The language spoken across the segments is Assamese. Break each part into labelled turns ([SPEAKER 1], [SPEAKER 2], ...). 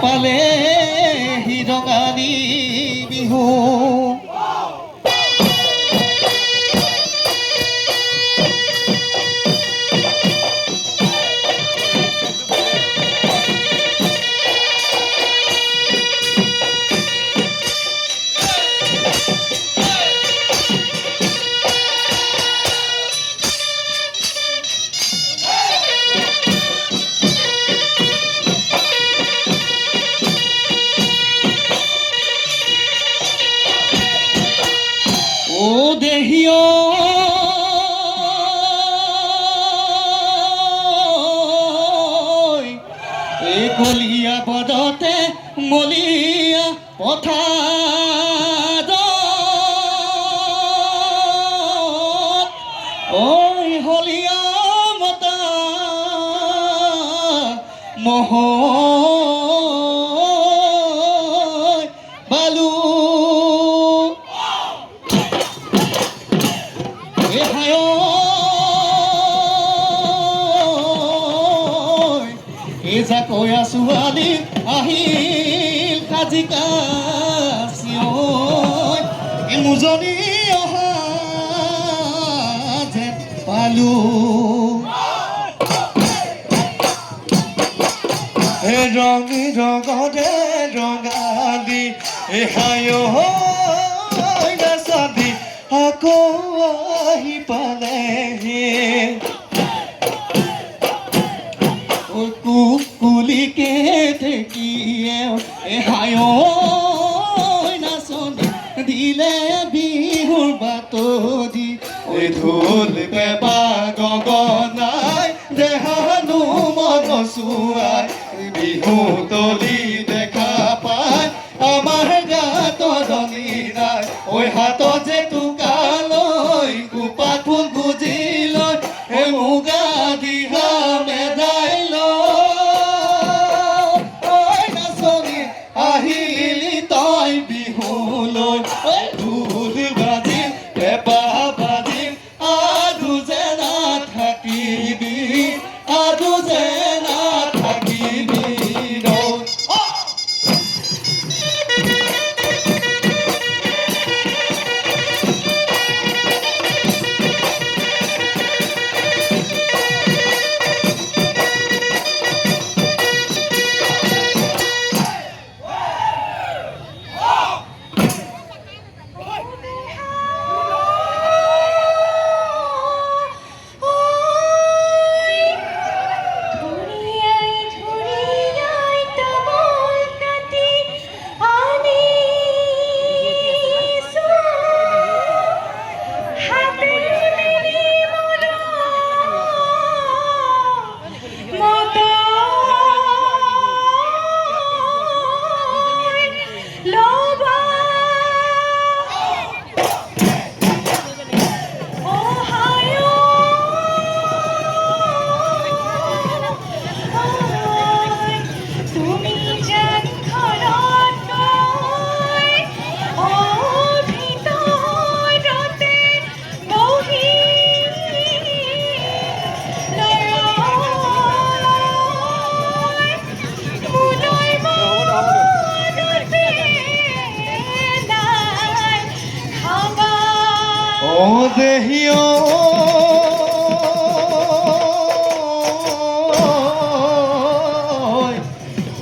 [SPEAKER 1] পালে হিৰঙানী বিহু কলিয়া পদতে মলিয়া পথাৰত ঐ হলিয়া মতা মহ বালু কয়া ছোৱালী আহিল কাজি কাচিয়ৈ মুজনি অহা যেন পালো ৰঙি ৰঙৰে ৰঙালী হায় নাচাবি আকৌ আহি পালেহি কুলিকে দেখিয়ে হায় নাচনি দিলে বিহুৰ বাতৰি ঢোল পেঁপা গগনাই দেহানো মন চুৱাই বিহু তলি দেখা পাই আমাৰ গাত ৰঙি নাই ঐ হাতত যে টোকালৈ কোপা ফুল গুজি লৈ মুগা দিহা মেদাই আহিলি তই বিহুলৈ ঢোল বাজিল পেঁপা বাজিল আৰু যে নাথাকিবি আৰু যে নাথাকিবি দেহিও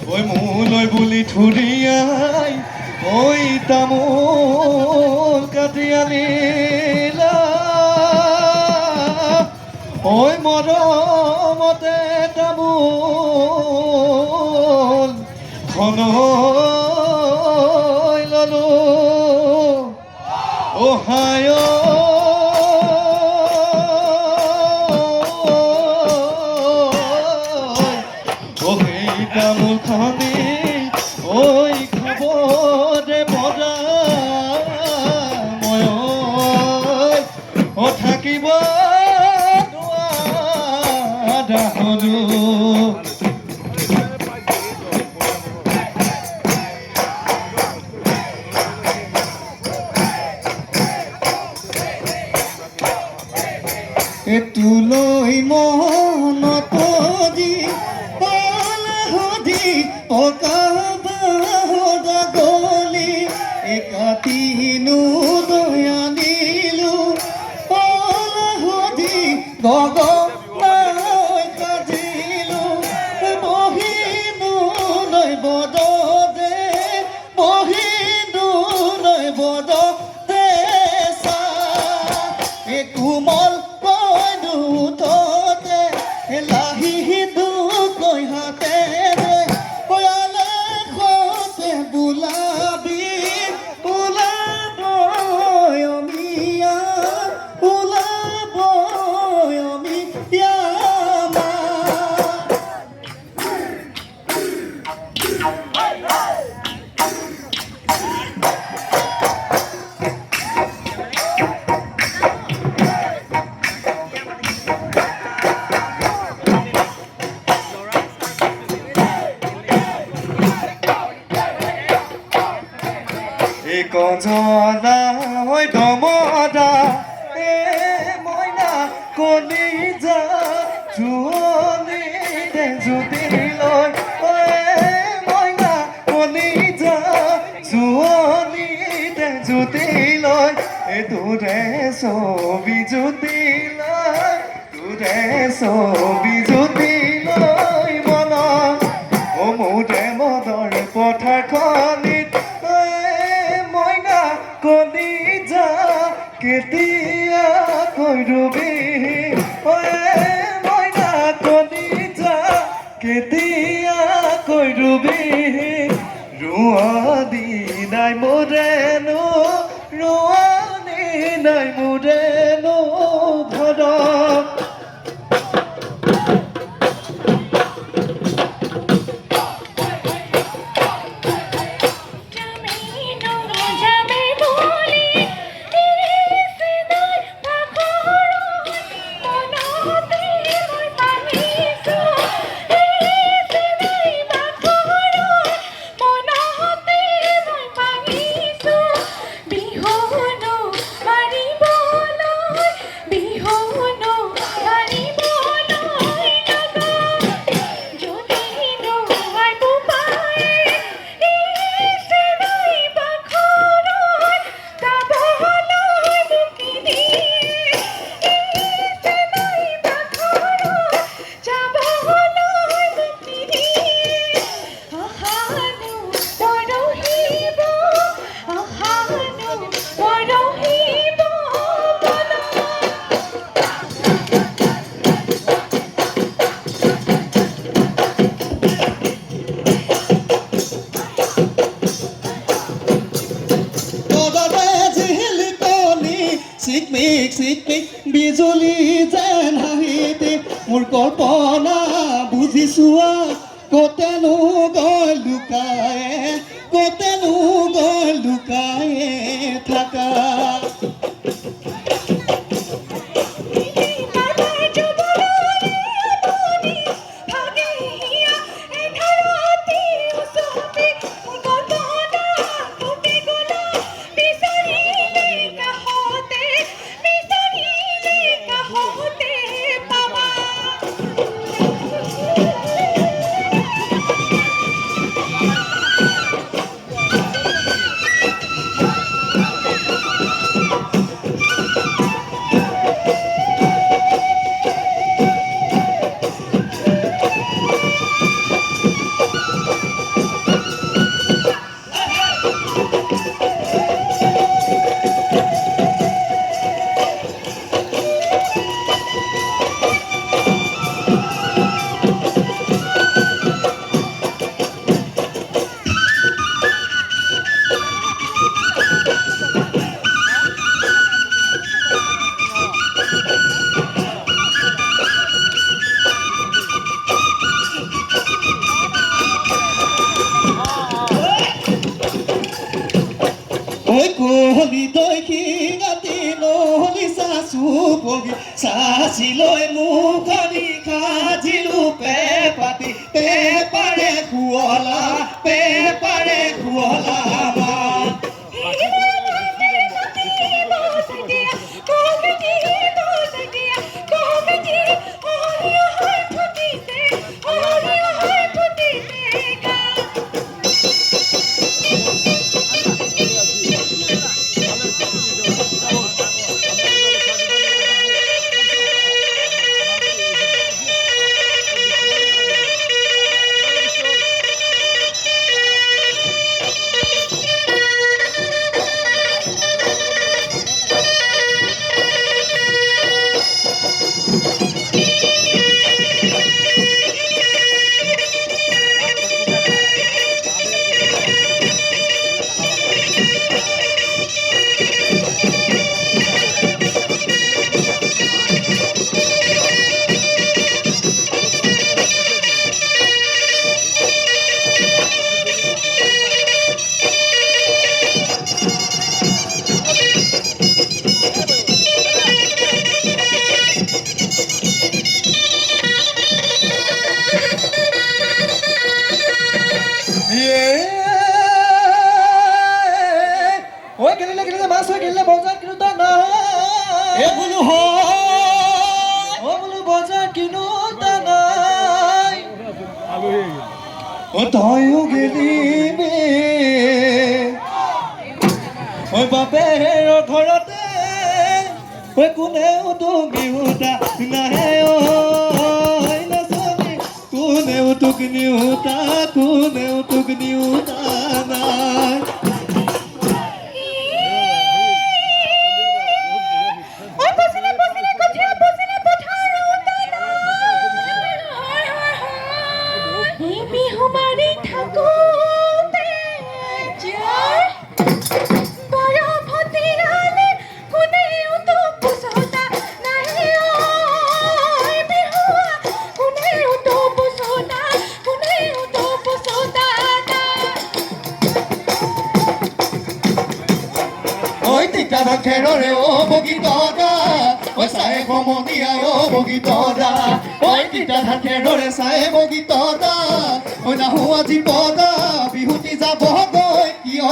[SPEAKER 1] ঐ মোলৈ বুলি থুৰিয়াই ঐ তামোল কাটি আনিলা ঐ মৰমতে তামোল খনৈ ললো অহায় তামোল খনি ঐ খাব দে মজা মই থাকিব ডাহৰু তুলৈ মনত দি অকা গগনাই কাজিলো বহিনো নৈ বদদে বহিনো নৈ বদদে চা এ কোমল কইনো উঠতে লাহি দুকৈ হাতেৰে কয়ালে খতে বোলাবি ওলাবই অমিয়া ওলাবই অমিয়া মা কজনা হৈ দমদা এ মইনা কলিজা জুৱলি দে জুতি লৈ মইনা কলিজা জুৱলি দে জুতি লৈ তোৰে ছবি জুতি লৈ তোৰে ছবি জুতি লৈ মনত মোৰে মদৰ পথাৰখনিত কলিজা কেতিয়াকৈ ৰুবি মইনা কলিজা কেতিয়াকৈ ৰুবি ৰোৱনী নাই মোৰেনো ৰোৱনী নাই মোৰেনো ঘৰত চিকমিক বিজুলী যেন হাঁহিতে মোৰ কল্পনা বুজিছোৱা কতেনো গৈ লুকায়ে থাকা কোহলি দৈখিঙাতি নহলি চাচু বগি চাচিলৈ মুখনি খাজিলো পেপাৰে খুৱলা মা তয়ো গেলিবি বাপেৰ ঘৰতে কোনেও তোক নিউতা নাহে নাচনী কোনেও তোক নিউতা নাই খেৰৰে বগীতৰা চাই সমনীয়া বগীতৰা তিতা খেৰৰে চাই বগীতৰা নাহো আজি পদা বিহুতি যাব গৈ কিয়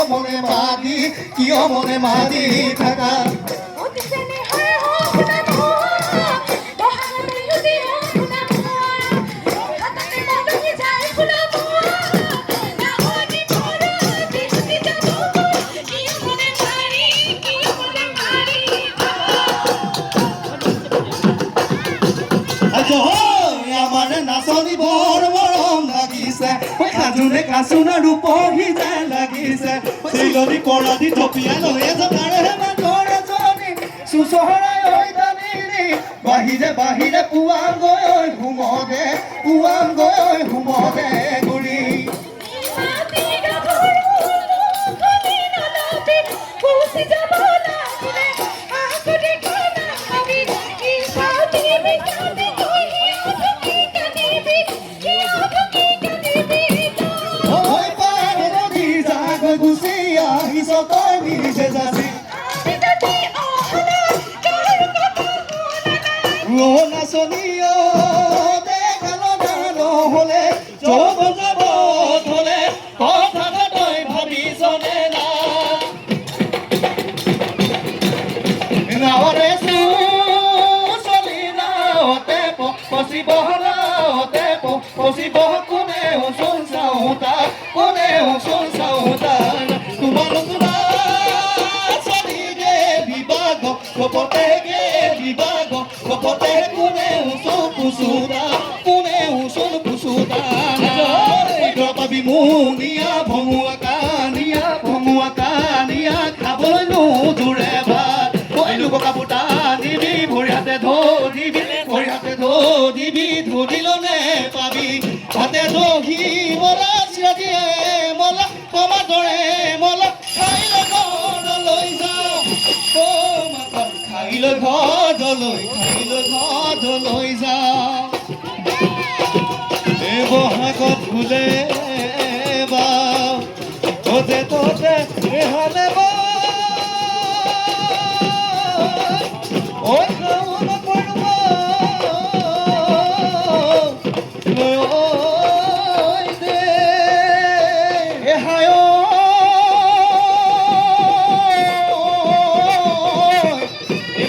[SPEAKER 1] মনে মাৰি থাকা আমাৰ নাচনী বৰ মৰম লাগিছে সাজোনে কাচোনা ৰূপহী যেন লাগিছে চিলনি পৰাদি থপিয়া লৈ তাৰে মাতৰ এজনী চুচহৰাই ঐ টানিনি বাহিৰে পুৱাম গৈ হুমদে গুৰি নাচনী দেখালো নহলে যাব থলে কথা তই ভাবিছনে নাৱৰে চলি নাওতে পচিব কোনে ওচৰ চাওঁতা তোমালোক চলি গে বিভাগ কপতে গে বিভাগ কপতে কোনে ওচৰ পুচুতা পাবি মুনিয়া ভঙুৱা কানিয়া খাবলৈ নোজোৰে ভাত লোক কাপোৰ নিবি ভৰি হাতে ধৰিবি ধৰিলনে পাবি হাতে ধহি মলা চিৰাদিয়ে মলা কমা দৰে মলা খাইলে ঘৰলৈ যাওঁ খাইলৈ ঘৰলৈ যাওঁ বহাগত ফুলে বাজে ততে ৰেহালে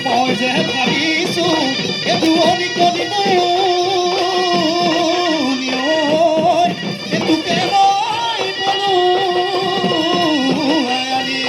[SPEAKER 1] মই যে ভাবিছো দুৱনি কলিব তোকে মই বলো আয়ালি